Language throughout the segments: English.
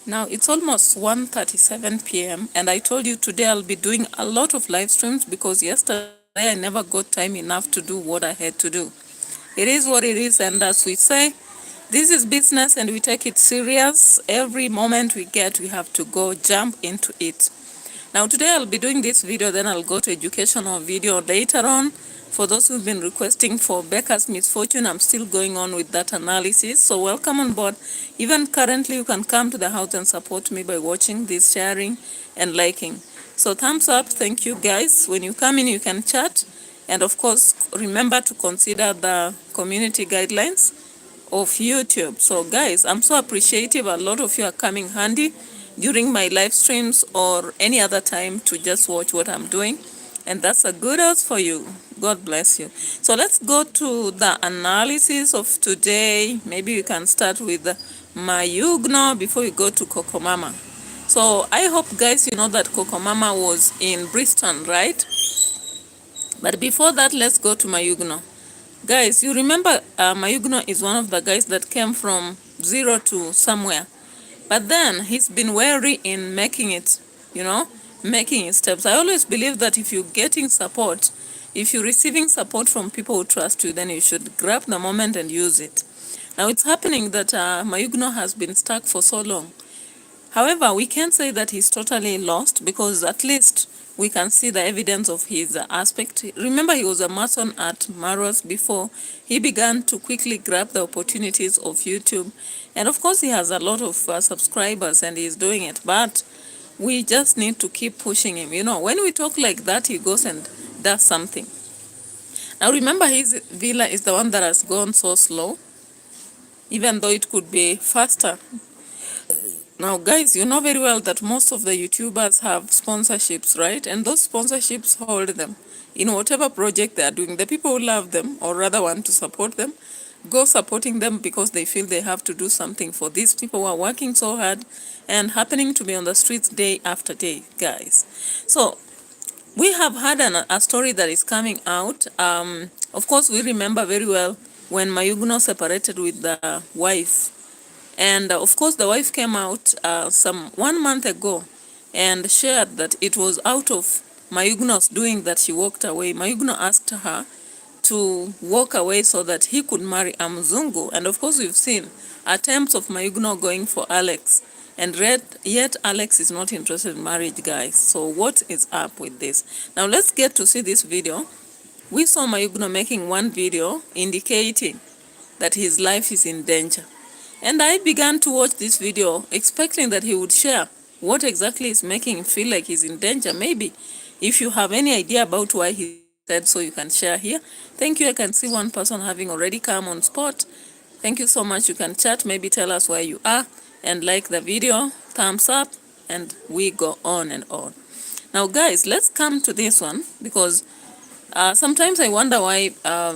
Now it's almost 1:37 p.m. and I told you today I'll be doing a lot of live streams because yesterday I never got time enough to do what I had to do. It is what it is, and as we say, this is business and we take it serious. Every moment we get, we have to go jump into it. Now today I'll be doing this video, then I'll go to educational video later on. For those who've been requesting for Becca's misfortune, I'm still going on with that analysis. So welcome on board. Even currently, you can come to the house and support me by watching this, sharing and liking. So thumbs up, thank you guys. When you come in, you can chat. And of course, remember to consider the community guidelines of YouTube. So guys, I'm so appreciative. A lot of you are coming handy during my live streams or any other time to just watch what I'm doing. And that's a good house for you. God bless you. So let's go to the analysis of today. Maybe we can start with MAYUGUNO before we go to COCO Mama. So I hope guys you know that COCO Mama was in Bristol, right? But before that, let's go to MAYUGUNO. Guys, you remember MAYUGUNO is one of the guys that came from zero to somewhere. But then he's been wary in making it, making steps. I always believe that if you're getting support, if you're receiving support from people who trust you, then you should grab the moment and use it. Now it's happening that MAYUGUNO has been stuck for so long. However, we can't say that he's totally lost because at least we can see the evidence of his aspect. Remember, he was a mason at Marwas before he began to quickly grab the opportunities of YouTube. And of course, he has a lot of subscribers and he's doing it. But we just need to keep pushing him. When we talk like that, he goes and does something. Now, remember, his villa is the one that has gone so slow, even though it could be faster. Now, guys, you know very well that most of the YouTubers have sponsorships, right? And those sponsorships hold them in whatever project they are doing. The people who love them or rather want to support them, go supporting them because they feel they have to do something for these people who are working so hard and happening to be on the streets day after day, guys. So we have had a story that is coming out. Of course, we remember very well when MAYUGUNO separated with the wife. And of course, the wife came out some 1 month ago and shared that it was out of MAYUGUNO's doing that she walked away. MAYUGUNO asked her to walk away so that he could marry a Mzungu. And of course, we've seen attempts of MAYUGUNO going for Alex. And yet Alex is not interested in marriage, guys. So what is up with this? Now let's get to see this video. We saw MAYUGUNO making one video indicating that his life is in danger. And I began to watch this video expecting that he would share what exactly is making him feel like he's in danger. Maybe if you have any idea about why he said so, you can share here. Thank you. I can see one person having already come on spot. Thank you so much. You can chat, maybe tell us where you are and like the video, thumbs up, and we go on and on. Now, guys, let's come to this one because sometimes I wonder why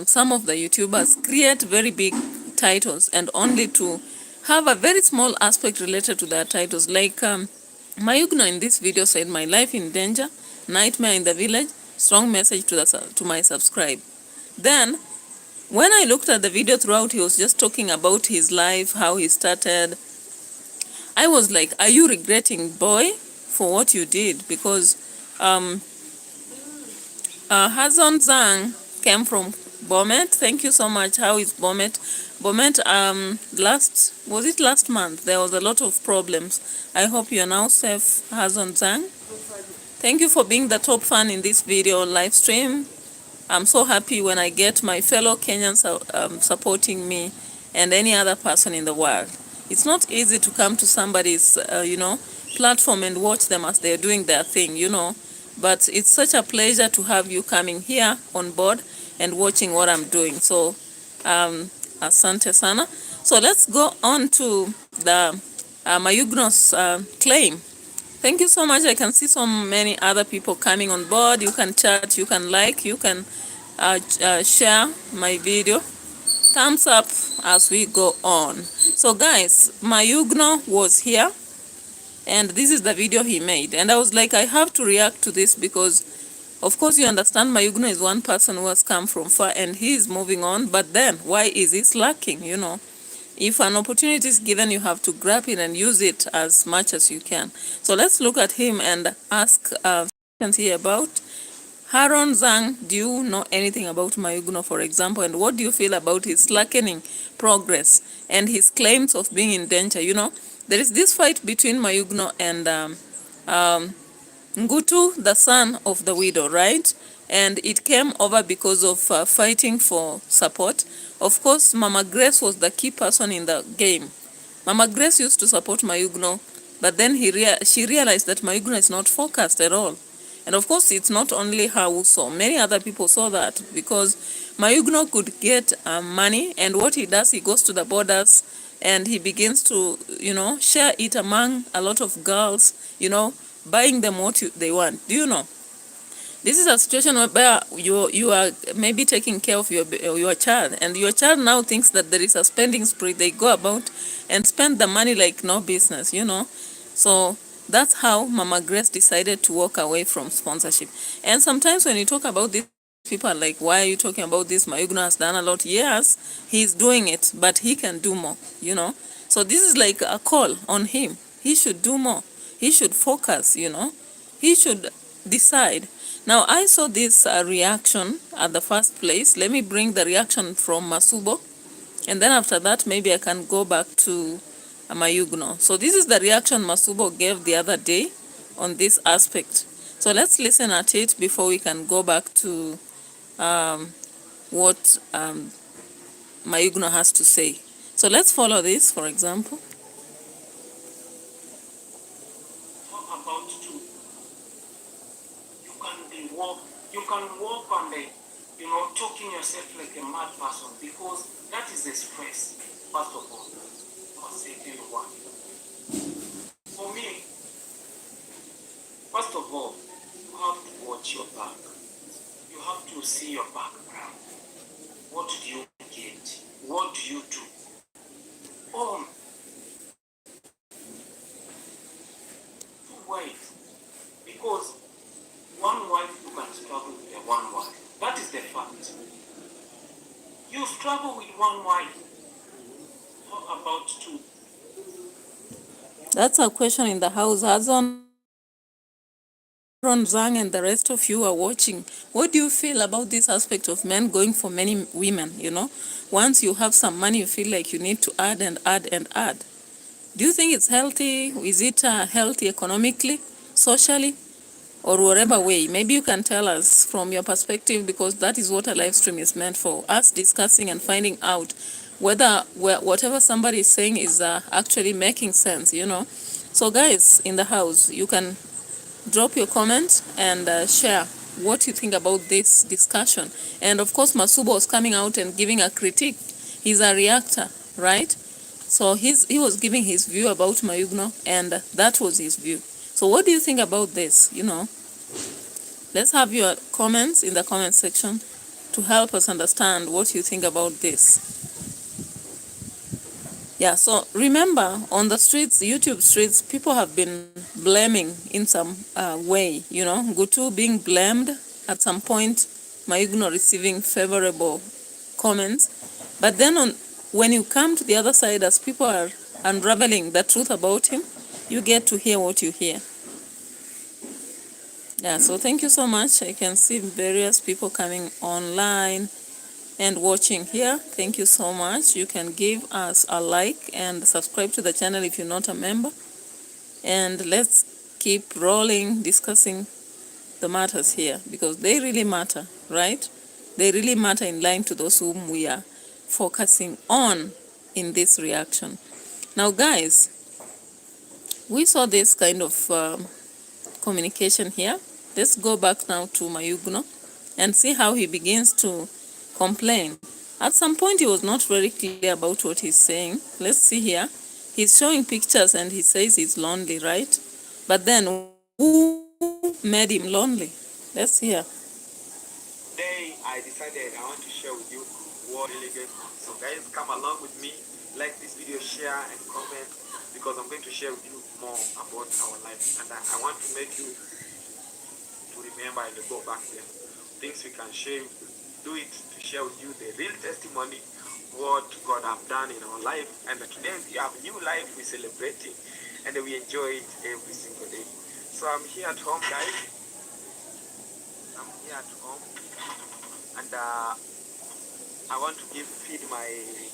some of the YouTubers create very big titles and only to have a very small aspect related to their titles. Like MAYUGUNO in this video said, "My life in danger, nightmare in the village, strong message to my subscribe." Then when I looked at the video throughout, he was just talking about his life, how he started. I was like, are you regretting, boy, for what you did? Because Hazon Zhang came from Bomet. Thank you so much. How is Bomet? Bomet, last month? There was a lot of problems. I hope you are now safe, Hazon Zhang. Thank you for being the top fan in this video live stream. I'm so happy when I get my fellow Kenyans supporting me and any other person in the world. It's not easy to come to somebody's, platform and watch them as they're doing their thing, But it's such a pleasure to have you coming here on board and watching what I'm doing. So, asante sana. So let's go on to the MAYUGUNO's claim. Thank you so much. I can see so many other people coming on board. You can chat, you can like, you can share my video. Thumbs up as we go on. So guys, MAYUGUNO was here and this is the video he made. And I was like, I have to react to this because, of course, you understand MAYUGUNO is one person who has come from far and he is moving on. But then, why is he slacking, If an opportunity is given, you have to grab it and use it as much as you can. So let's look at him and ask questions here about Haron Zhang. Do you know anything about Mayuguno, for example, and what do you feel about his slackening progress and his claims of being in danger? You know, there is this fight between Mayuguno and Ngutu, the son of the widow, right? And it came over because of fighting for support. Of course, Mama Grace was the key person in the game. Mama Grace used to support Mayugno, but then she realized that Mayugno is not focused at all. And of course, it's not only her who saw. Many other people saw that because Mayugno could get money, and what he does, he goes to the borders and he begins to, share it among a lot of girls, buying them what they want. Do you know? This is a situation where you are maybe taking care of your child, and your child now thinks that there is a spending spree. They go about and spend the money like no business, So that's how Mama Grace decided to walk away from sponsorship. And sometimes when you talk about this, people are like, why are you talking about this? Mayugno has done a lot. Yes, he's doing it, but he can do more, So this is like a call on him. He should do more. He should focus, He should decide. Now, I saw this reaction at the first place. Let me bring the reaction from Masubo. And then after that, maybe I can go back to Mayugno. So this is the reaction Masubo gave the other day on this aspect. So let's listen at it before we can go back to what Mayugno has to say. So let's follow this, for example. You can walk on the, talking yourself like a mad person, because that is the stress, first of all. I must say to you one. For me, first of all, you have to watch your back. You have to see your background. What do you get? What do you do? Two ways. Because one wife, you can struggle with a one wife. That is the fact. You struggle with one wife. How about two? That's a question in the house. Hazon Zhang and the rest of you are watching. What do you feel about this aspect of men going for many women, Once you have some money, you feel like you need to add and add and add. Do you think it's healthy? Is it healthy economically, socially? Or whatever way? Maybe you can tell us from your perspective, because that is what a live stream is meant for, us discussing and finding out whether whatever somebody is saying is actually making sense, So guys in the house, you can drop your comments and share what you think about this discussion. And of course, Masubo was coming out and giving a critique. He's a reactor, right? So he was giving his view about Mayugno, and that was his view. So what do you think about this? Let's have your comments in the comment section to help us understand what you think about this. Yeah, so remember, on the streets, YouTube streets, people have been blaming in some way, Gutu being blamed at some point, Mayugno receiving favorable comments. But then when you come to the other side, as people are unraveling the truth about him, you get to hear what you hear. Yeah, so thank you so much. I can see various people coming online and watching here. Thank you so much. You can give us a like and subscribe to the channel if you're not a member. And let's keep rolling, discussing the matters here, because they really matter, right? They really matter in line to those whom we are focusing on in this reaction. Now, guys, we saw this kind of communication here. Let's go back now to Mayugno and see how he begins to complain. At some point, he was not very clear about what he's saying. Let's see here. He's showing pictures and he says he's lonely, right? But then, who made him lonely? Let's hear. Today, I decided I want to share with you what really good. So guys, come along with me. Like this video, share and comment, because I'm going to share with you more about our life. And I want to make you to remember and go back there. Things we can share, do it to share with you the real testimony what God have done in our life. And today we have new life, we celebrating, and we enjoy it every single day. So I'm here at home, guys. I'm here at home, and I want to feed my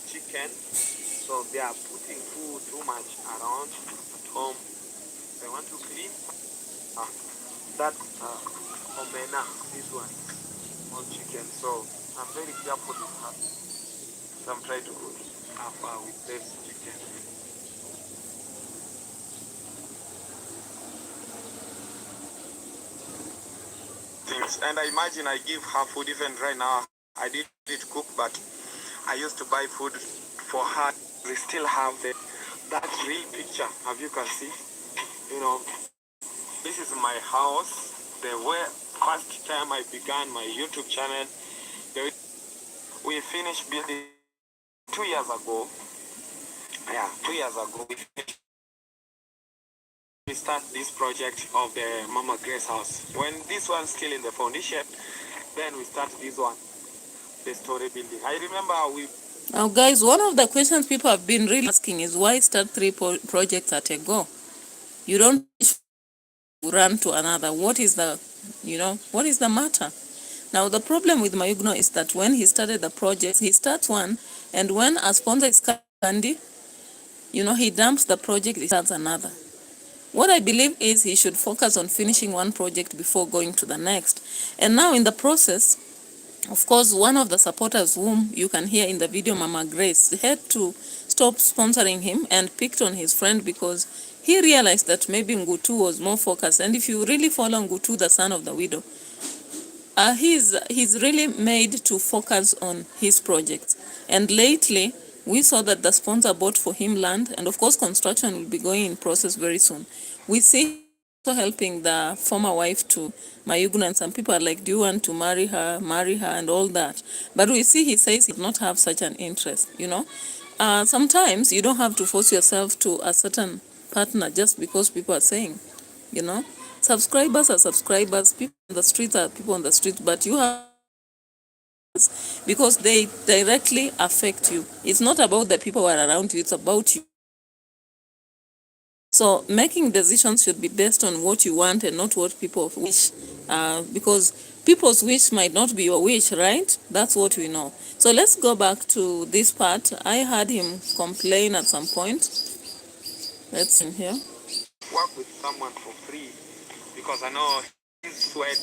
chicken. So they are putting food too much around at home. They want to clean that omena, this one, on chicken. So I'm very careful with that. So I'm trying to cook up with this chicken. Things. And I imagine I give her food even right now. I didn't cook, but I used to buy food for her. We still have that real picture, as you can see. You know, this is my house. The first time I began my YouTube channel, we finished building 2 years ago. Yeah, 2 years ago we start this project of the Mama Grace house. When this one's still in the foundation, then we start this one, the story building. I remember Now, guys, one of the questions people have been really asking is why start 3 projects at a go? You don't run to another. What is the, what is the matter? Now, the problem with MAYUGUNO is that when he started the project, he starts one, and when a sponsor is candy, he dumps the project, he starts another. What I believe is he should focus on finishing one project before going to the next. And now in the process, of course, one of the supporters whom you can hear in the video, Mama Grace, had to stop sponsoring him and picked on his friend because he realized that maybe Ngutu was more focused. And if you really follow Ngutu, the son of the widow, he's really made to focus on his projects. And lately, we saw that the sponsor bought for him land, and of course, construction will be going in process very soon. We see also helping the former wife to MAYUGUNO, and some people are like, do you want to marry her, and all that. But we see he says he does not have such an interest, Sometimes you don't have to force yourself to a certain partner just because people are saying, Subscribers are subscribers, people on the streets are people on the streets, but you have because they directly affect you. It's not about the people who are around you, it's about you. So making decisions should be based on what you want and not what people wish, because people's wish might not be your wish, right? That's what we know. So let's go back to this part. I heard him complain at some point. Let's see here. Work with someone for free because I know his sweat,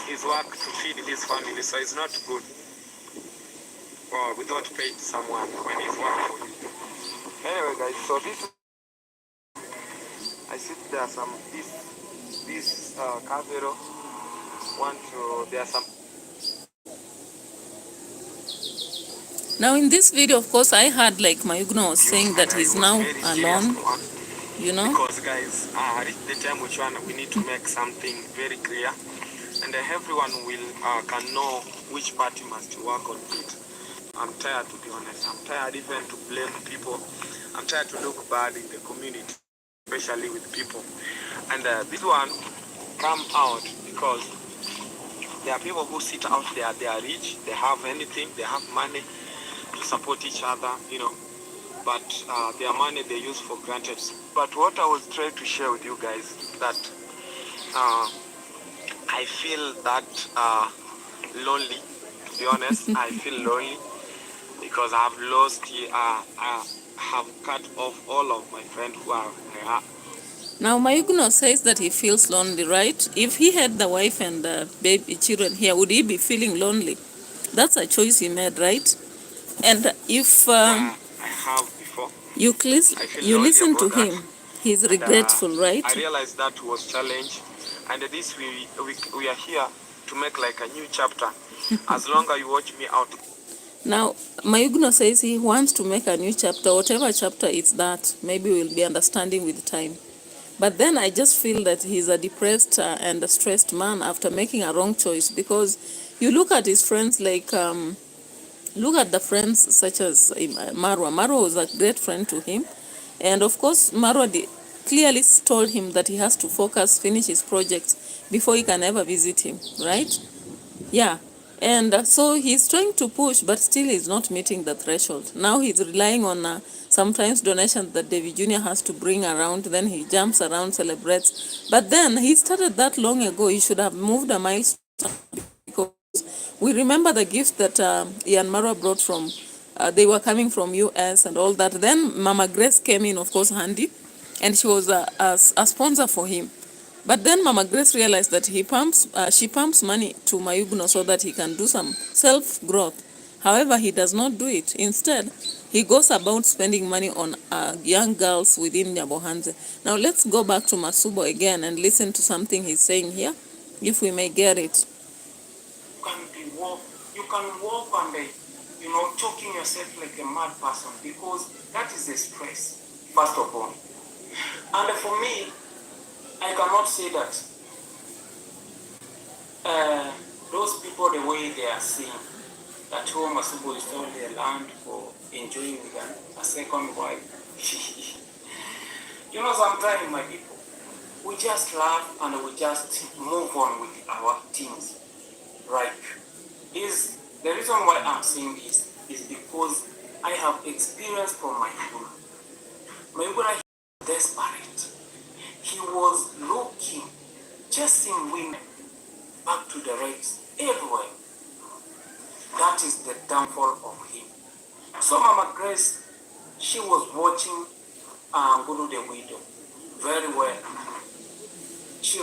his work to feed his family, so it's not good. Or without paying someone when he's working for you. Anyway, guys, so this I see there are some this Cavero there are some. Now in this video, of course, I heard like MAYUGUNO was saying that he's now alone, Because guys, the time which one we need to make something very clear, and everyone will can know which party must work on it. I'm tired, to be honest. I'm tired even to blame people. I'm tired to look bad in the community, especially with people. And this one come out because there are people who sit out there, they are rich, they have anything, they have money to support each other, but their money they use for granted. But what I was trying to share with you guys, that I feel that lonely, to be honest. I feel lonely because I have lost, I have cut off all of my friends who are here. Now, MAYUGUNO says that he feels lonely, right? If he had the wife and the baby children here, would he be feeling lonely? That's a choice he made, right? And if I have before, you listen to him, he's regretful, right? I realized that was challenge, and this we are here to make like a new chapter. As long as you watch me out. Now, MAYUGUNO says he wants to make a new chapter. Whatever chapter it's that, maybe we'll be understanding with time. But then I just feel that he's a depressed and a stressed man after making a wrong choice, because you look at his friends like, look at the friends such as Marwa. Marwa was a great friend to him. And of course, Marwa clearly told him that he has to finish his projects before he can ever visit him, right? Yeah. And so he's trying to push, but still he's not meeting the threshold. Now he's relying on sometimes donations that David Jr. has to bring around. Then he jumps around, celebrates. But then he started that long ago. He should have moved a milestone, because we remember the gift that Ian Marwa brought from, they were coming from US and all that. Then Mama Grace came in, of course, handy, and she was a sponsor for him. But then Mama Grace realized that she pumps money to MAYUGUNO so that he can do some self-growth. However, he does not do it. Instead, he goes about spending money on young girls within Nyabohanze. Now let's go back to Masubo again and listen to something he's saying here, if we may get it. You can walk and choking yourself like a mad person, because that is the stress, first of all. And for me, I cannot say that those people, the way they are seeing that Masubo is sold their land for enjoying with a second wife. Sometimes, my people, we just laugh and we just move on with our things. Right? The reason why I'm saying this is because I have experience from MAYUGUNO. MAYUGUNO is desperate. He was looking, chasing women back to the race everywhere. That is the downfall of him. So Mama Grace, she was watching Ngulu the widow very well. She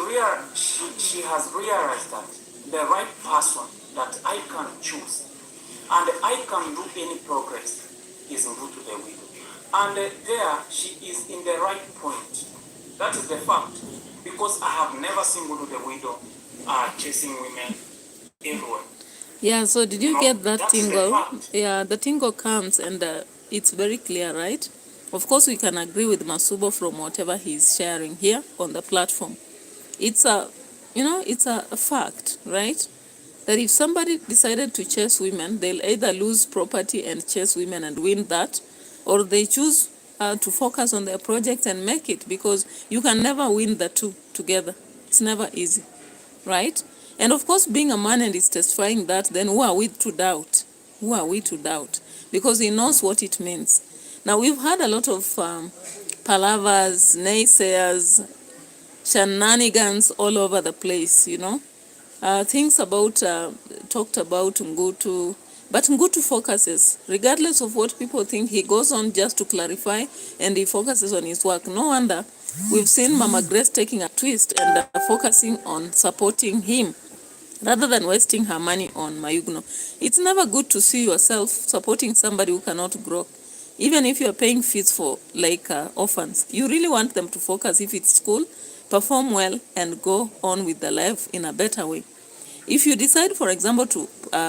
has realized that the right person that I can choose and I can do any progress is Ngulu the widow. And there she is in the right point. That is the fact. Because I have never seen Ngulu the widow chasing women everywhere. Yeah, so did you get that tingle? Yeah, the tingle comes and it's very clear, right? Of course, we can agree with Masubo from whatever he's sharing here on the platform. It's it's a fact, right? That if somebody decided to chase women, they'll either lose property and chase women and win that, or they choose to focus on their project and make it, because you can never win the two together. It's never easy, right? And of course, being a man and is testifying that, then who are we to doubt? Who are we to doubt? Because he knows what it means. Now, we've had a lot of palavers, naysayers, shenanigans all over the place, things talked about Ngutu, but Ngutu focuses, regardless of what people think, he goes on just to clarify, and he focuses on his work. No wonder we've seen Mama Grace taking a twist and focusing on supporting him rather than wasting her money on MAYUGUNO. It's never good to see yourself supporting somebody who cannot grow. Even if you're paying fees for orphans, you really want them to focus. If it's school, perform well and go on with their life in a better way. If you decide, for example, to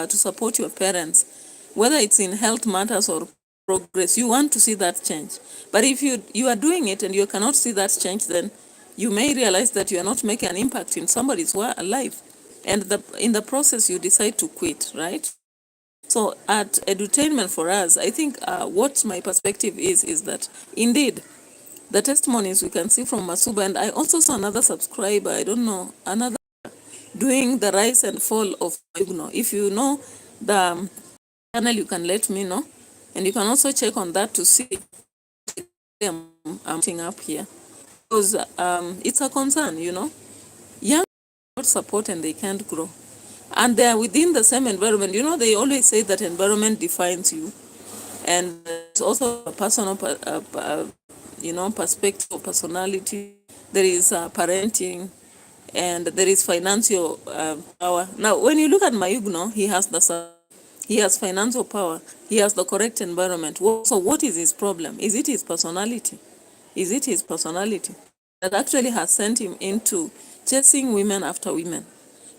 support your parents, whether it's in health matters or progress, you want to see that change. But if you are doing it and you cannot see that change, then you may realize that you are not making an impact in somebody's life. And in the process, you decide to quit, right? So at edutainment for us, I think what my perspective is that indeed, the testimonies we can see from Masuba, and I also saw another subscriber, I don't know, another doing the rise and fall of MAYUGUNO. If you know the channel, you can let me know. And you can also check on that to see I'm putting up here. Because it's a concern, Young not support and they can't grow. And they're within the same environment. They always say that environment defines you. And it's also a personal perspective or personality. There is parenting, and there is financial power. Now, when you look at MAYUGUNO, he has financial power. He has the correct environment. So what is his problem? Is it his personality? Is it his personality that actually has sent him into chasing women after women?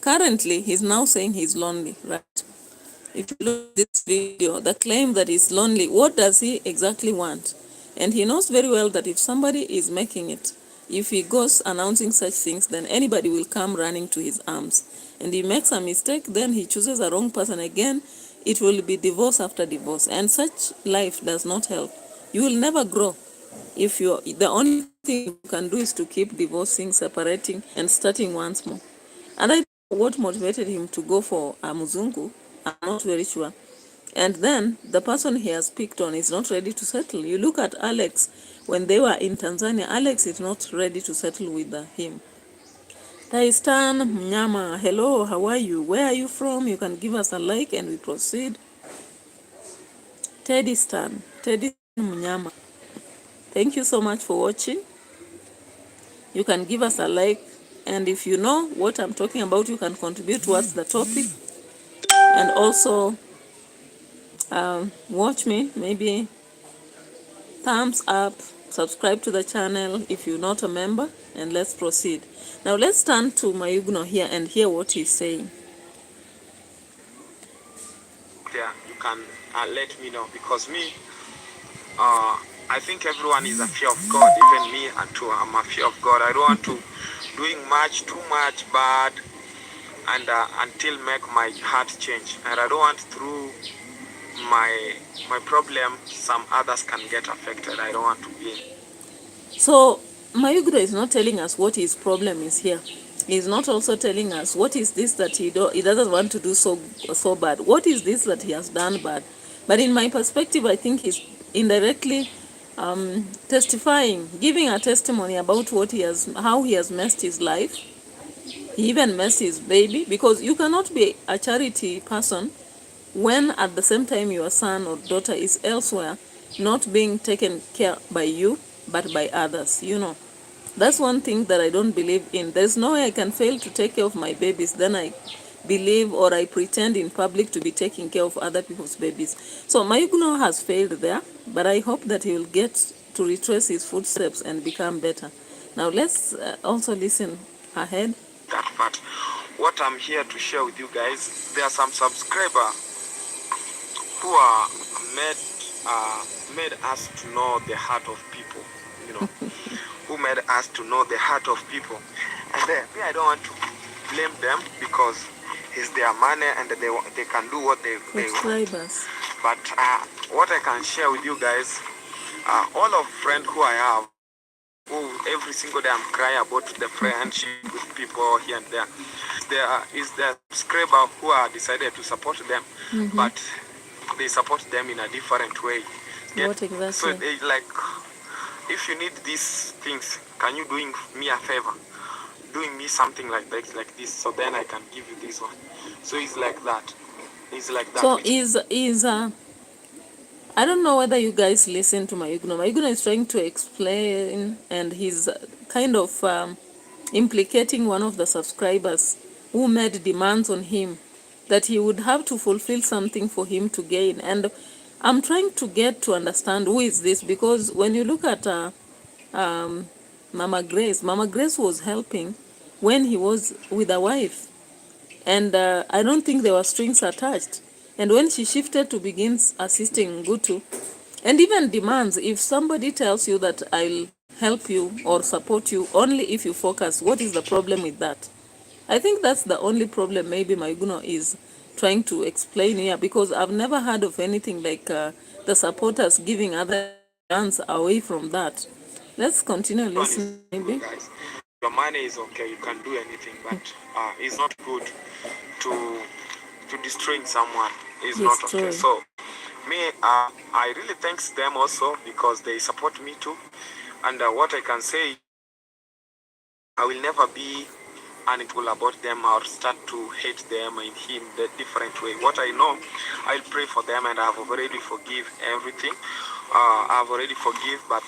Currently, he's now saying he's lonely, right? If you look at this video, the claim that he's lonely, what does he exactly want? And he knows very well that if somebody is making it, if he goes announcing such things, then anybody will come running to his arms. And he makes a mistake, then he chooses a wrong person again, it will be divorce after divorce. And such life does not help. You will never grow if the only thing you can do is to keep divorcing, separating, and starting once more. And I what motivated him to go for a Muzungu, I'm not very sure. And then the person he has picked on is not ready to settle. You look at Alex, when they were in Tanzania, Alex is not ready to settle with him. Taistan Mnyama, hello, how are you? Where are you from? You can give us a like and we proceed. Teddy Mnyama, thank you so much for watching. You can give us a like, and if you know what I'm talking about, you can contribute towards the topic. And also watch me, maybe thumbs up, subscribe to the channel if you're not a member, and let's proceed. Now let's turn to MAYUGUNO here and hear what he's saying. There, you can let me know, because me, I think everyone is a fear of God, even me and too. I'm a fear of God. I don't want to doing too much bad, and until make my heart change. And I don't want through my problem some others can get affected. I don't want to be. So MAYUGUNO is not telling us what his problem is here. He's not also telling us what is this that he doesn't want to do so bad. What is this that he has done bad? But in my perspective, I think he's indirectly testifying, giving a testimony about how he has messed his life. He even messed his baby, because you cannot be a charity person when at the same time your son or daughter is elsewhere, not being taken care by you, but by others, That's one thing that I don't believe in. There's no way I can fail to take care of my babies, then I believe or I pretend in public to be taking care of other people's babies. So MAYUGUNO has failed there, but I hope that he will get to retrace his footsteps and become better. Now let's also listen ahead. That part. What I'm here to share with you guys, there are some subscribers who are made us to know the heart of people, who made us to know the heart of people. And then me, I don't want to blame them, because it's their money and they can do what they want. But what I can share with you guys, all of friends who I have, who every single day I'm crying about the friendship with people here and there. There is the subscriber who are decided to support them, but they support them in a different way. What exactly? So they like, if you need these things, can you doing me a favor? Doing me something like this, so then I can give you this one. So it's like that. It's like that. So I don't know whether you guys listen to MAYUGUNO. MAYUGUNO is trying to explain, and he's kind of implicating one of the subscribers who made demands on him that he would have to fulfill something for him to gain. And I'm trying to get to understand who is this, because when you look at Mama Grace was helping when he was with a wife. And I don't think there were strings attached. And when she shifted to begin assisting Ngutu, and even demands, if somebody tells you that I'll help you or support you only if you focus, what is the problem with that? I think that's the only problem maybe MAYUGUNO is trying to explain here, because I've never heard of anything like the supporters giving other hands away from that. Let's continue listening, maybe. Guys, your money is okay, you can do anything, but it's not good to destroying someone. It's not okay. So me, I really thanks them also, because they support me too. And what I can say, I will never be unequal about them or start to hate them in him the different way. What I know, I'll pray for them, and I've already forgive everything. I've already forgive, but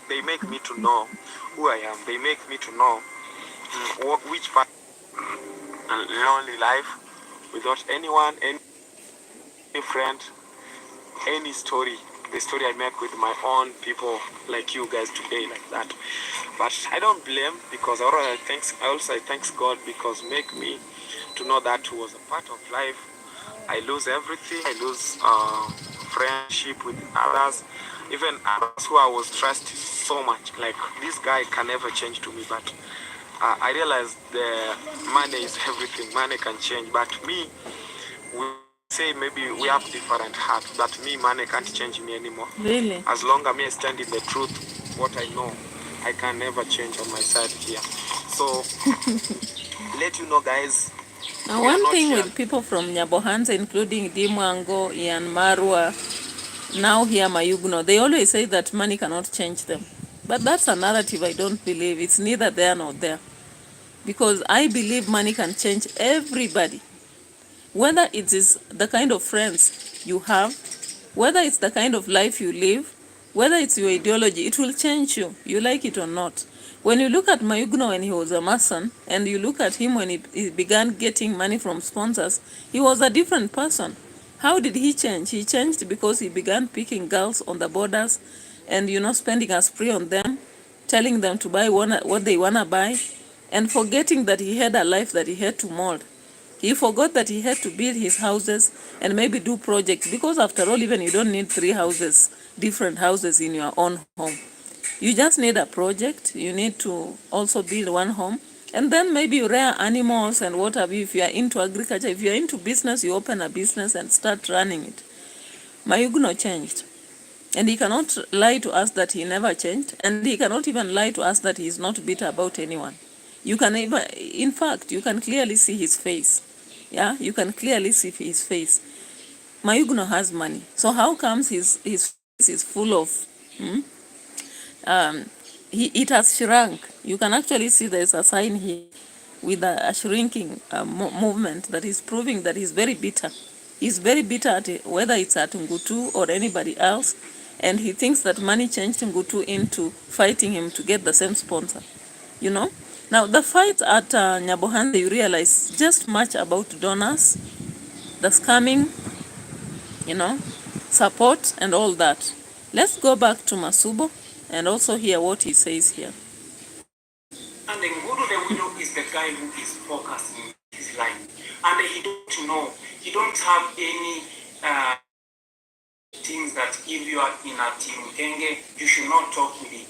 they make me to know who I am. They make me to know which part and lonely life without anyone, any friend, any story. The story I make with my own people, like you guys today, like that. But I don't blame, because I also thanks God, because make me to know that was a part of life. I lose everything. I lose friendship with others, even others who I was trusting so much. Like, this guy can never change to me, but I realized the money is everything. Money can change, but me, we say maybe we have different hearts, but me, money can't change me anymore. Really? As long as I stand in the truth, what I know, I can never change on my side here. So let you know, guys. Now, We are one not thing here. with people from Nyabohansa, including Dimwango, Ian Marwa, now here Mayugno, they always say that money cannot change them. But that's a narrative I don't believe. It's neither there nor there. Because I believe money can change everybody. Whether it is the kind of friends you have, whether it's the kind of life you live, whether it's your ideology, it will change you, you like it or not. When you look at Mayugno when he was a Mason, and you look at him when he began getting money from sponsors, he was a different person. How did he change? He changed because he began picking girls on the borders and, spending a spree on them, telling them to buy what they want to buy, and forgetting that he had a life that he had to mold. He forgot that he had to build his houses and maybe do projects, because after all, even you don't need 3 houses, different houses in your own home. You just need a project. You need to also build one home, and then maybe you rear animals and what have you. If you are into agriculture, if you are into business, you open a business and start running it. Mayugno changed. And he cannot lie to us that he never changed, and he cannot even lie to us that he is not bitter about anyone. You can even, in fact, you can clearly see his face. Yeah, you can clearly see his face. Mayugno has money, so how comes his face is full of? It has shrunk. You can actually see there is a sign here with a shrinking movement that is proving that he's very bitter. He's very bitter at it, whether it's at Ngutu or anybody else, and he thinks that money changed Ngutu into fighting him to get the same sponsor. Now the fight at Nyabohansa, you realize just much about donors, the scamming, support and all that. Let's go back to Masubo and also hear what he says here. And then Guru the widow is the guy who is focusing his life. And he don't know, he don't have any things that if you are in a team Kenge, you should not talk with it.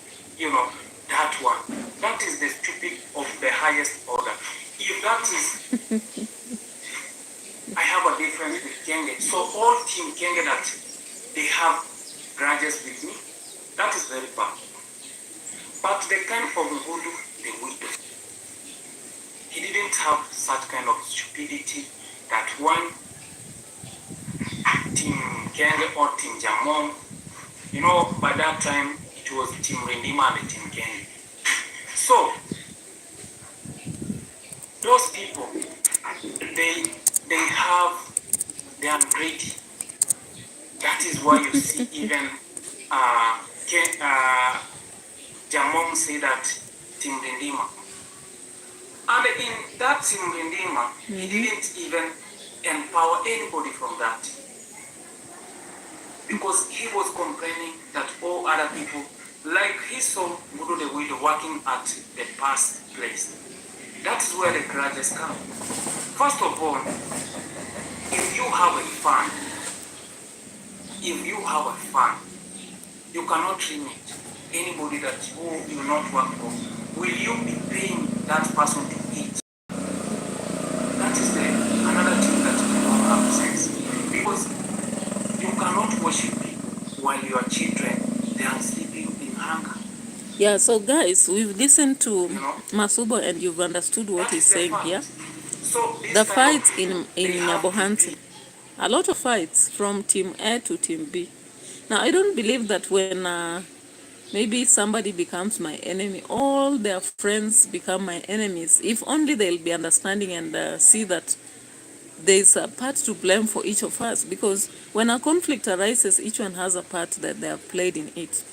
That one. That is the stupid of the highest order. If that is, I have a difference with Kenge. So all team Kenge that they have grudges with me, that is very bad. But the kind of Voodoo, the widow, he didn't have such kind of stupidity that one team Kenge or team Jamon, by that time it was team Rendima and team Kenge. So those people, they are greedy. That is why you see even Jamon say that team Rendima. And in that team Rendima, he didn't even empower anybody from that. Because he was complaining that all other people, like he saw Gudu the widow working at the past place. That is where the grudges come. First of all, if you have a fund, you cannot limit anybody that you will not work for. Will you be paying that person to eat? That is another thing that you don't have sense. Because you cannot worship people while your children, they are sleeping in hunger. Yeah, so guys, we've listened to Masubo and you've understood what he's saying here. So The fights in Nyabohansa, a lot of fights from team A to team B. Now, I don't believe that when maybe somebody becomes my enemy, all their friends become my enemies. If only they'll be understanding and see that there's a part to blame for each of us. Because when a conflict arises, each one has a part that they have played in it.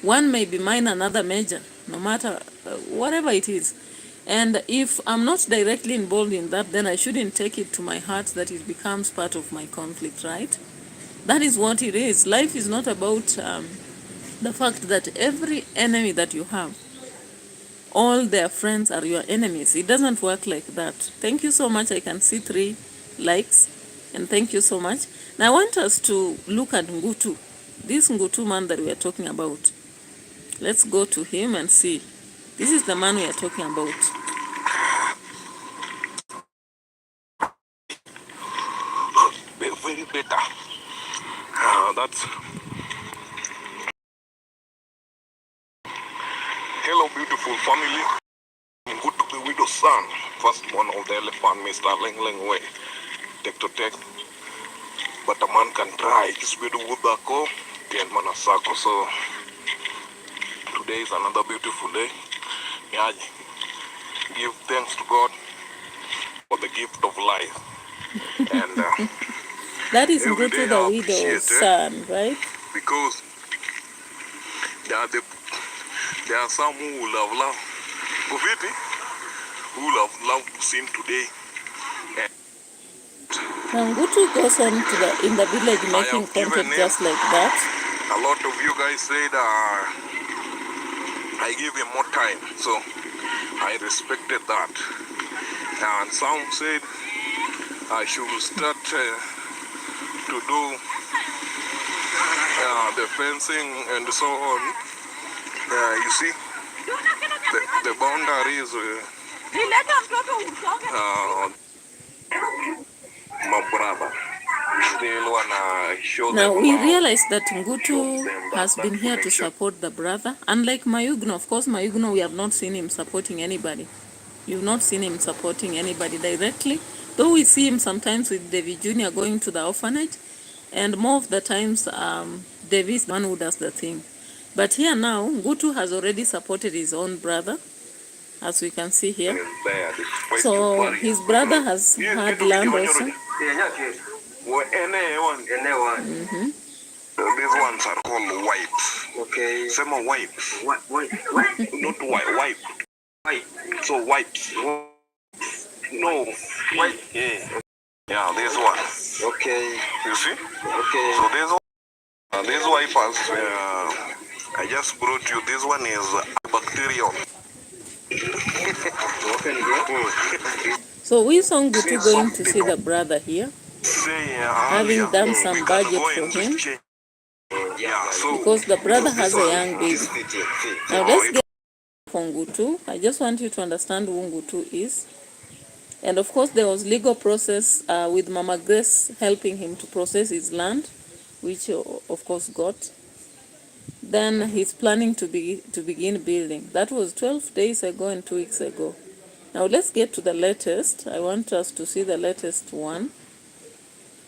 One may be minor, another major, no matter whatever it is. And if I'm not directly involved in that, then I shouldn't take it to my heart that it becomes part of my conflict, right? That is what it is. Life is not about the fact that every enemy that you have, all their friends are your enemies. It doesn't work like that. Thank you so much. I can see 3 likes. And thank you so much. Now I want us to look at Ngutu. This Ngutu man that we are talking about. Let's go to him and see. This is the man we are talking about. Very better. That's hello, beautiful family. Good to the widow's son. firstborn of the elephant, Mr. Ling Ling Way, take to take. But a man can try. Kisbidu Wudako, and Manasako. So today is another beautiful day. Yeah, give thanks to God for the gift of life. And that is every Ngutu day the I widow's appreciate son, right? because there are some who will have loved Goviti, who will have loved to see today. Now Ngutu goes on to in the village I making have given content him. just like that. A lot of you guys said I give him more time, so I respected that. And some said I should start to do the fencing and so on. You see, the boundaries. My brother still wanna show Now them we love. realize that Ngutu has been here to support the brother. Unlike MAYUGUNO, of course, MAYUGUNO, we have not seen him supporting anybody. You've not seen him supporting anybody directly, though we see him sometimes with Devi Jr. going to the orphanage, and more of the times Devi is the one who does the thing. But here now, Ngutu has already supported his own brother, as we can see here. So his brother has had land also. Mm-hmm. These ones are called wipes. Okay. Some are wipes. What? Not wipe. White. So wipes. No. White. Yeah, this one. Okay. You see? Okay. So these wipers, I just brought you. This one is bacterial. So we saw Ngutu going to see the brother here, having done some budget for him, because the brother has a young baby. Now let's get from Ngutu. I just want you to understand who Ngutu is. And of course there was legal process with Mama Grace helping him to process his land, which of course got. Then he's planning to begin building. That was 12 days ago and 2 weeks ago. Now let's get to the latest. I want us to see the latest one,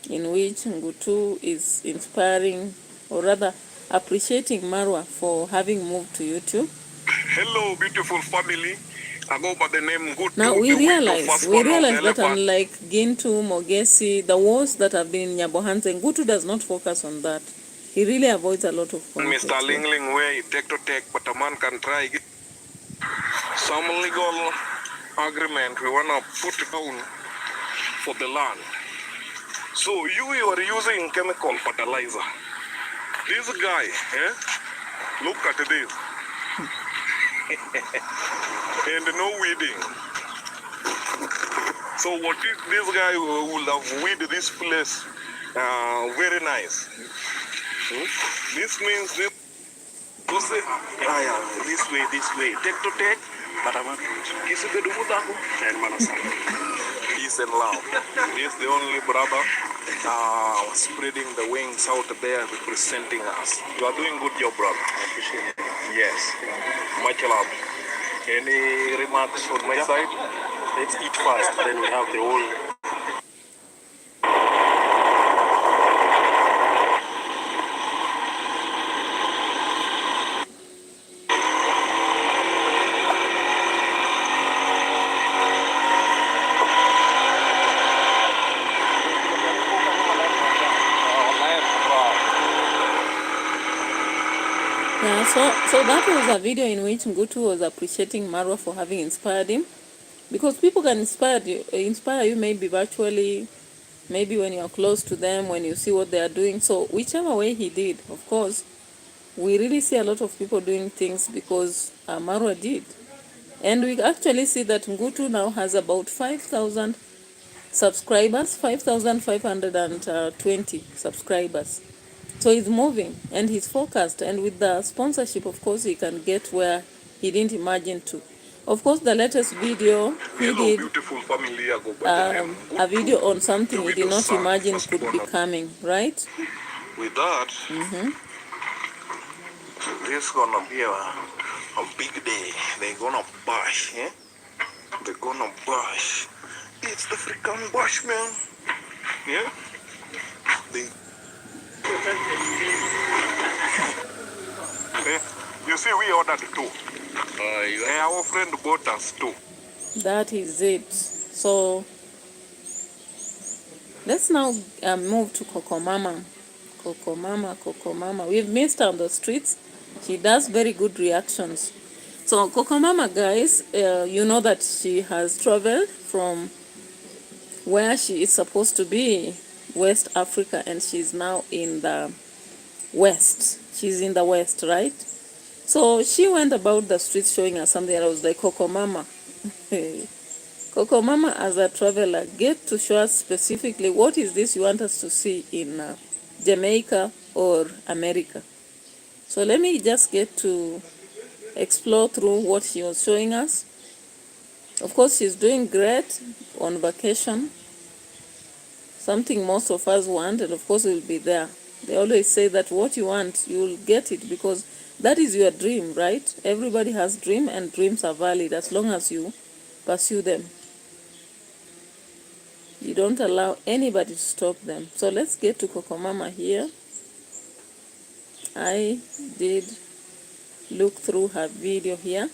in which Ngutu is inspiring, or rather appreciating Marwa for having moved to YouTube. Hello, beautiful family. I go by the name Ngutu. Now we realize that unlike Gintu, Mogesi, the wars that have been in Nyabohanse, Ngutu does not focus on that. He really avoids a lot of conflict. Mr. Ling Ling way, take to take, but a man can try. Some legal agreement we want to put down for the land. So you are using chemical fertilizer. This guy, look at this. And no weeding. So what if this guy will have weed this place very nice? This means this way, take to take, but I'm peace and love. He is the only brother spreading the wings out there representing us. You are doing good job, brother. I appreciate it. Yes. Much love. Any remarks on my side? Let's eat first, then we have the whole. Yeah, so that was a video in which Ngutu was appreciating Marwa for having inspired him, because people can inspire you maybe virtually, maybe when you're close to them, when you see what they are doing. So whichever way he did, of course, we really see a lot of people doing things because Marwa did. And we actually see that Ngutu now has about 5,000 subscribers, 5,520 subscribers. So he's moving and he's focused, and with the sponsorship, of course, he can get where he didn't imagine to. Of course, the latest video he did a video on something he did not imagine could be coming, right? With that, this is gonna be a big day. They're gonna bash, They're gonna bash. It's the freaking bash, man. Yeah? They. Eh, you see, we ordered two. Our friend bought us two. That is it. So let's now move to Coco Mama. Coco Mama, Coco Mama. We've missed her on the streets. She does very good reactions. So Coco Mama, guys, you know that she has traveled from where she is supposed to be, West Africa, and she's now in the West. She's in the West, right? So she went about the streets showing us something, and I was like, Coco Mama. Coco Mama, as a traveler, get to show us specifically what is this you want us to see in Jamaica or America. So let me just get to explore through what she was showing us. Of course, she's doing great on vacation, something most of us want, and of course we'll be there. They always say that what you want, you'll get it, because that is your dream, right? Everybody has dream, and dreams are valid as long as you pursue them. You don't allow anybody to stop them. So let's get to Coco Mama here. I did look through her video here.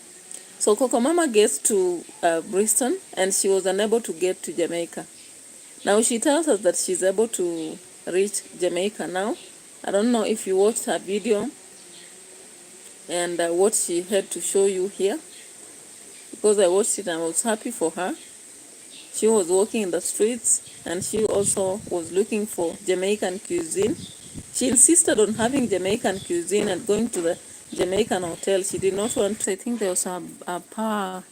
So Coco Mama gets to Bristol, and she was unable to get to Jamaica. Now she tells us that she's able to reach Jamaica now. I don't know if you watched her video and what she had to show you here, because I watched it and I was happy for her. She was walking in the streets, and she also was looking for Jamaican cuisine. She insisted on having Jamaican cuisine and going to the Jamaican hotel. She did not want to. I think there was a power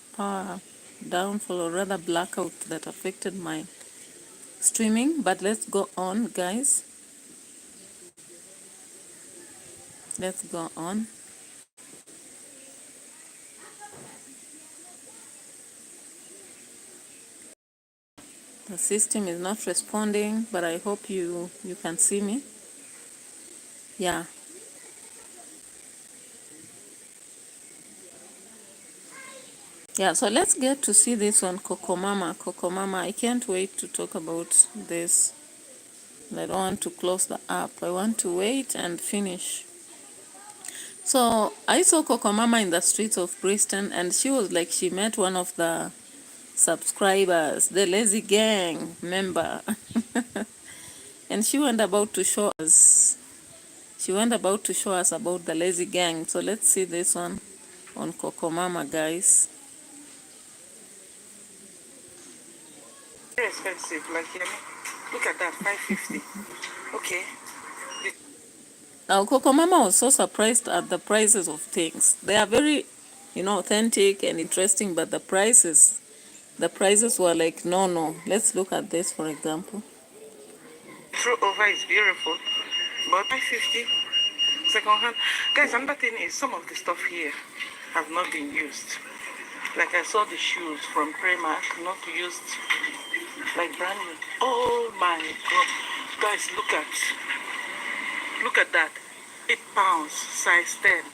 downfall, or rather blackout, that affected my streaming. But let's go on, guys. Let's go on. The system is not responding, but I hope you can see me. Yeah. Yeah, so let's get to see this on Coco Mama. Coco Mama, I can't wait to talk about this. I don't want to close the app. I want to wait and finish. So I saw Coco Mama in the streets of Bristol, and she was like, she met one of the subscribers, the Lazy Gang member. And she went about to show us. She went about to show us about the Lazy Gang. So let's see this one on Coco Mama, guys. Very expensive, like here. Look at that, 550. Okay. Now Coco Mama was so surprised at the prices of things. They are very, authentic and interesting, but the prices were like, no. Let's look at this, for example. Throw over is beautiful, but 550 second hand. Guys, another thing is some of the stuff here have not been used. Like I saw the shoes from Primark, not used, like brand new. Oh my God, guys, look at that, £8, size 10.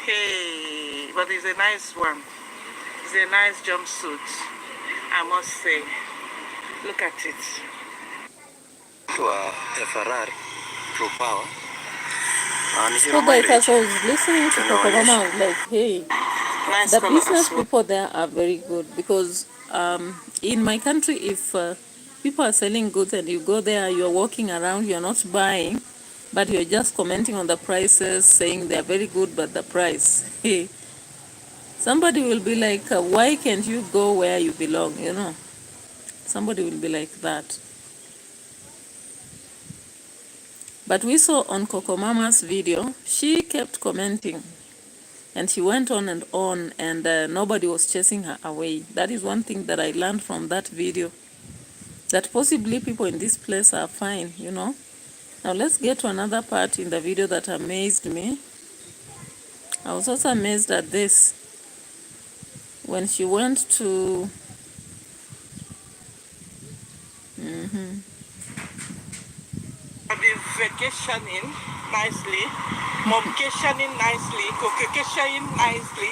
Hey, but it's a nice one. It's a nice jumpsuit, I must say. Look at it. A Ferrari True Power. So guys, as I was listening to Coco Mama, I was like, hey, Nice the color business as well. people there are very good, because in my country, if people are selling goods and you go there, you're walking around, you're not buying, but you're just commenting on the prices, saying they're very good, but the price, hey, somebody will be like, why can't you go where you belong, Somebody will be like that. But we saw on Coco Mama's video, she kept commenting, and she went on, and nobody was chasing her away. That is one thing that I learned from that video, that possibly people in this place are fine, Now let's get to another part in the video that amazed me. I was also amazed at this. When she went to... I've been vacationing nicely, momcationing nicely, cocacationing nicely.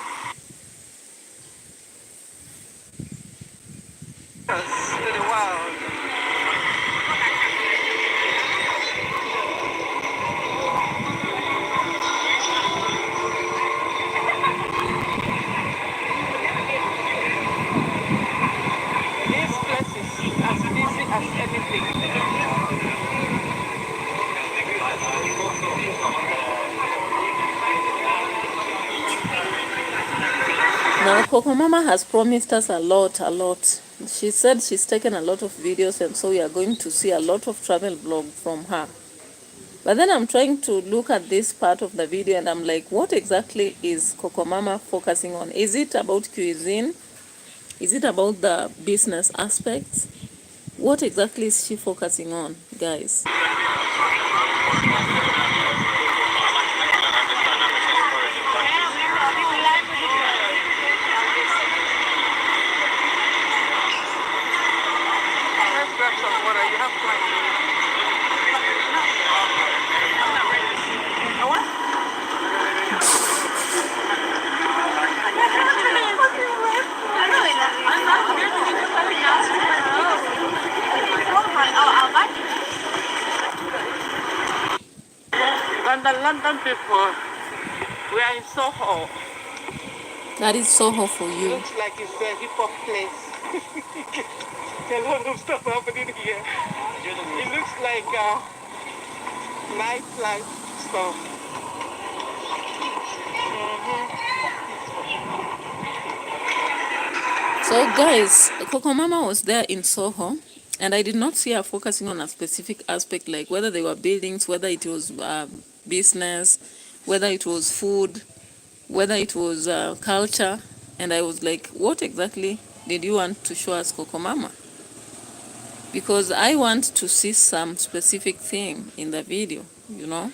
Now, Coco Mama has promised us a lot. She said she's taken a lot of videos, and so we are going to see a lot of travel vlog from her. But then I'm trying to look at this part of the video, and I'm like, what exactly is Coco Mama focusing on? Is it about cuisine? Is it about the business aspects? What exactly is she focusing on, guys? Let's grab some water. You have plenty. I want. London people, we are in Soho. That is Soho for you. Looks like it's a hip hop place. A lot of stuff happening here. It looks like nightlife stuff. So guys, Coco Mama was there in Soho, and I did not see her focusing on a specific aspect, like whether they were buildings, whether it was business, whether it was food, whether it was culture. And I was like, what exactly did you want to show us, Coco Mama? Because I want to see some specific thing in the video, you know.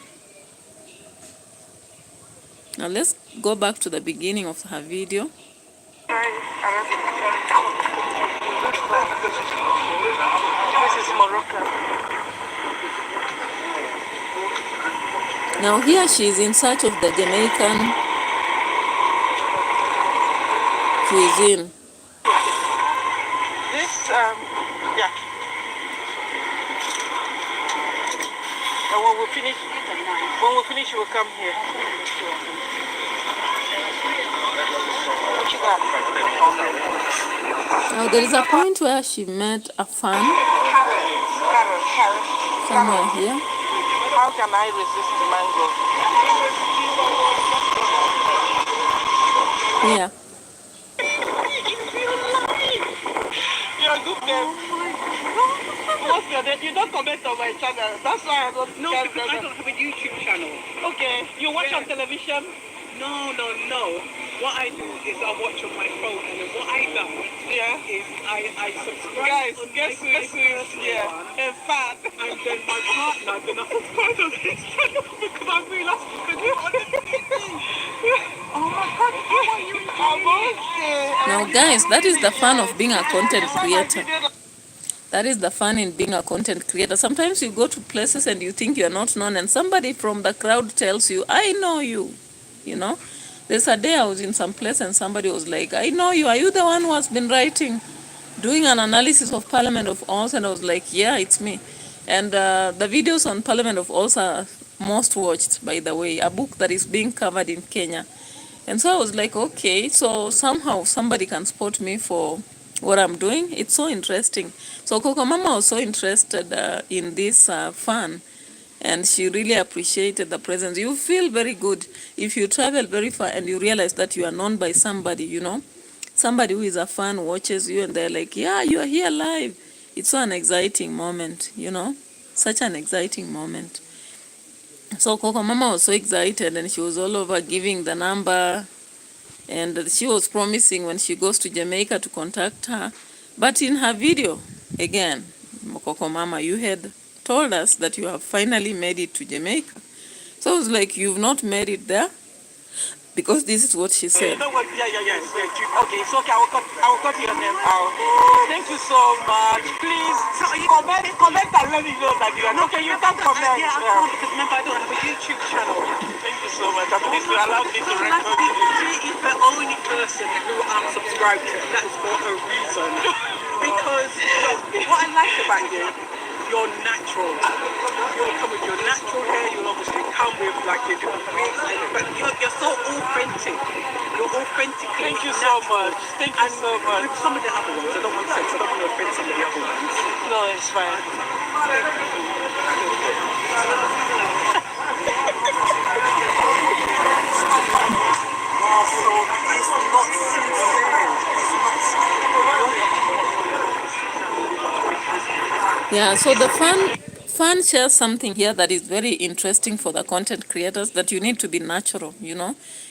Now let's go back to the beginning of her video. This is Morocco. Now here she is in search of the Jamaican cuisine. This, yeah. And when we finish, we'll come here. What you got? Now there is a point where she met a fan Carrot. somewhere here. How can I resist the mango? Yeah. You're a good girl. What's your name? You don't comment on my channel. That's why I don't. No, because I don't have a YouTube channel. Okay, you watch on television? No. What I do is I watch on my phone, and then what I done is I subscribe. Guys, on guess my who's personal here? one, In fact, and then my partner then I subscribe on his channel because I realised that you wanted to oh my God, how are you? I'm okay. Now guys, that is the fun of being a content creator. That is the fun in being a content creator. Sometimes you go to places and you think you're not known, and somebody from the crowd tells you, I know you, you know. There's a day I was in some place and somebody was like, I know you. Are you the one who has been doing an analysis of Parliament of Oz? And I was like, yeah, it's me. And the videos on Parliament of Oz are most watched, by the way, a book that is being covered in Kenya. And so I was like, okay, so somehow somebody can spot me for what I'm doing. It's so interesting. So Coco Mama was so interested in this fun, and she really appreciated the presence. You feel very good if you travel very far and you realize that you are known by somebody, you know, somebody who is a fan watches you and they're like, yeah, you are here live. It's so an exciting moment, you know, such an exciting moment. So Coco Mama was so excited, and she was all over giving the number, and she was promising when she goes to Jamaica to contact her. But in her video, again, Coco Mama, you had told us that you have finally made it to Jamaica. So I was like, you've not made it there? Because this is what she said. You know what? Yeah. Okay, so okay, I will cut your name out. Thank you so much. Please comment and let me know that you are. Okay, you can comment. Yeah, I can't because remember I don't have a YouTube channel. Thank you so much. At least you allowed me to record She it. is the only person who I'm subscribed to. That is for a reason. Because what I like about you, you're natural. You'll come with your natural hair. You'll obviously come with like your different wigs, but you're so authentic. You're authentically Thank you so much. Thank you so much. With some of the other ones, I don't want to say, 'cause I don't want to offend some of the other ones. No, it's fine. So it's not Yeah, so the fun shares something here that is very interesting for the content creators, that you need to be natural,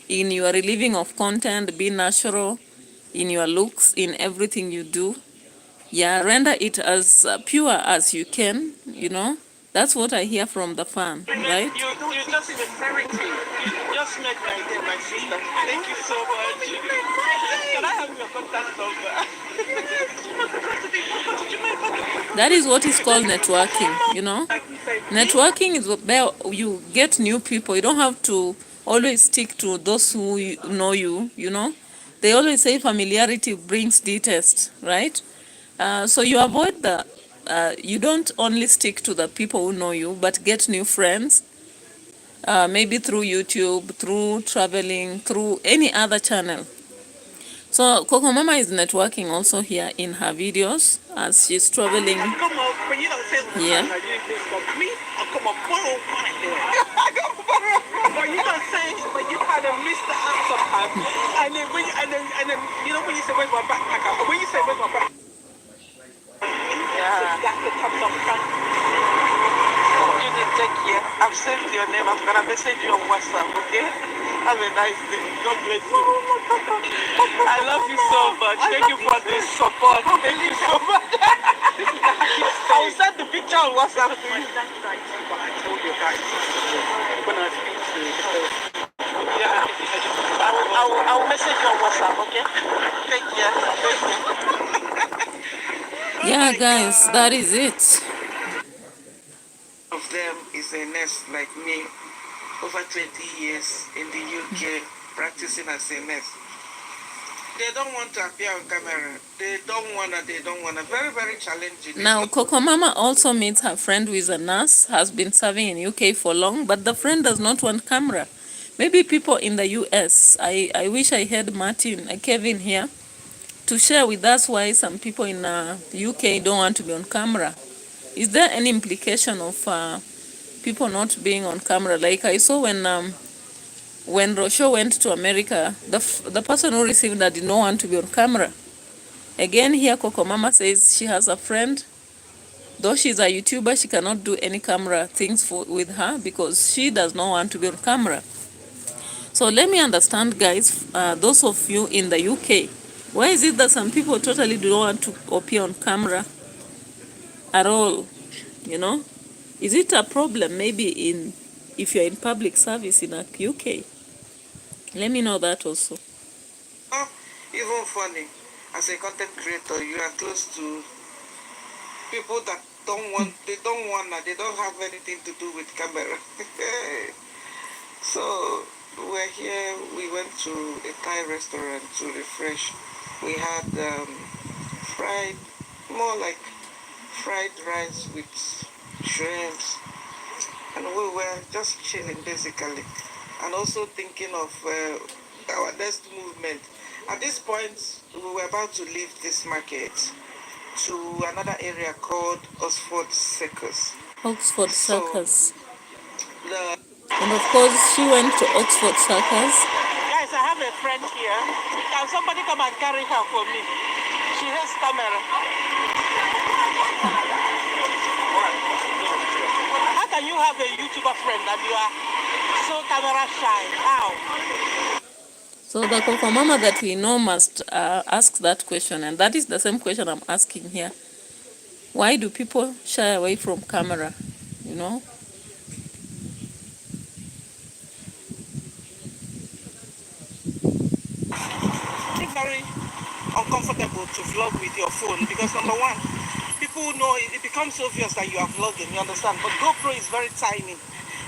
in your reliving of content. Be natural in your looks, in everything you do. Yeah, render it as pure as you can. That's what I hear from the fan, right? You just sincerity. You just made my day, my sister. Thank you so much. Can I have your contact number? That is what is called networking. Networking is where you get new people. You don't have to always stick to those who know you. They always say familiarity brings detest, right? So you avoid you don't only stick to the people who know you, but get new friends, maybe through YouTube, through traveling, through any other channel. So Coco Mama is networking also here in her videos as she's traveling Come on, when you don't say here. me, I'll come on, borrow mine there. But you don't say, but you kind of miss the out sometimes. And then when you, and then when you say where's my backpack? When you say where's my backpack? Yeah. So that's the top of front. You did take care. I've saved your name. I'm gonna message you on WhatsApp, okay? Have a nice day. God bless you. I love you so much. Thank you for this support. Thank you so much. I will send the picture on WhatsApp to you. But I told you guys when I speak to you. Yeah, I will message you on WhatsApp, okay? Take care. Yeah, guys, that is it. Of them is a nurse like me, over 20 years in the UK, practicing as a nurse. They don't want to appear on camera. They don't wanna. Very, very challenging. Now, Coco Mama also meets her friend who is a nurse, has been serving in UK for long, but the friend does not want camera. Maybe people in the US, I wish I had Kevin here, to share with us why some people in UK don't want to be on camera. Is there any implication of people not being on camera? Like I saw when Rosho went to America, the person who received that did not want to be on camera. Again, here Coco Mama says she has a friend. Though she's a YouTuber, she cannot do any camera things with her because she does not want to be on camera. So let me understand, guys, those of you in the UK, why is it that some people totally do not want to appear on camera at all? Is it a problem maybe if you're in public service in the UK? Let me know that also. Even funny, as a content creator, you are close to people that they don't have anything to do with camera. So we're here, we went to a Thai restaurant to refresh. We had more like fried rice with shrimps, and we were just chilling basically, and also thinking of our next movement. At this point, we were about to leave this market to another area called Oxford Circus. Oxford Circus. The And of course, she went to Oxford Circus. Guys, I have a friend here. Can somebody come and carry her for me? She has camera. How can you have a YouTuber friend and you are so camera shy? How? So the Coco Mama that we know must ask that question, and that is the same question I'm asking here. Why do people shy away from camera? It's very uncomfortable to vlog with your phone because number one, people know it becomes obvious that you are vlogging, you understand? But GoPro is very tiny.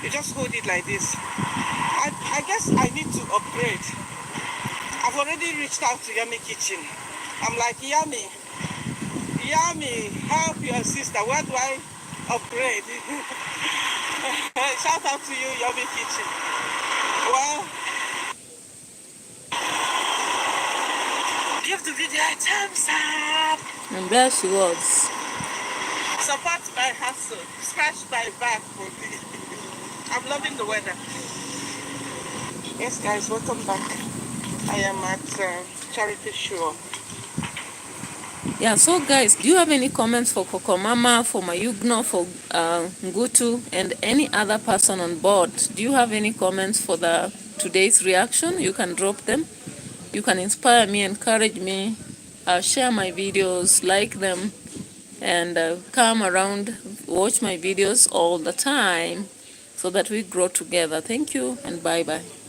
You just hold it like this. I guess I need to upgrade. I've already reached out to Yummy Kitchen. I'm like, Yummy, help your sister. Where do I upgrade? Shout out to you, Yummy Kitchen. Well, give the video a thumbs up. And there she was. Support my hustle. Scratch my back for me. I'm loving the weather. Yes, guys, welcome back. I am at Charity Shore. Yeah, so guys, do you have any comments for Coco Mama, for Mayugno, for Ngutu, and any other person on board? Do you have any comments for the today's reaction? You can drop them. You can inspire me, encourage me, share my videos, like them, and come around, watch my videos all the time so that we grow together. Thank you and bye-bye.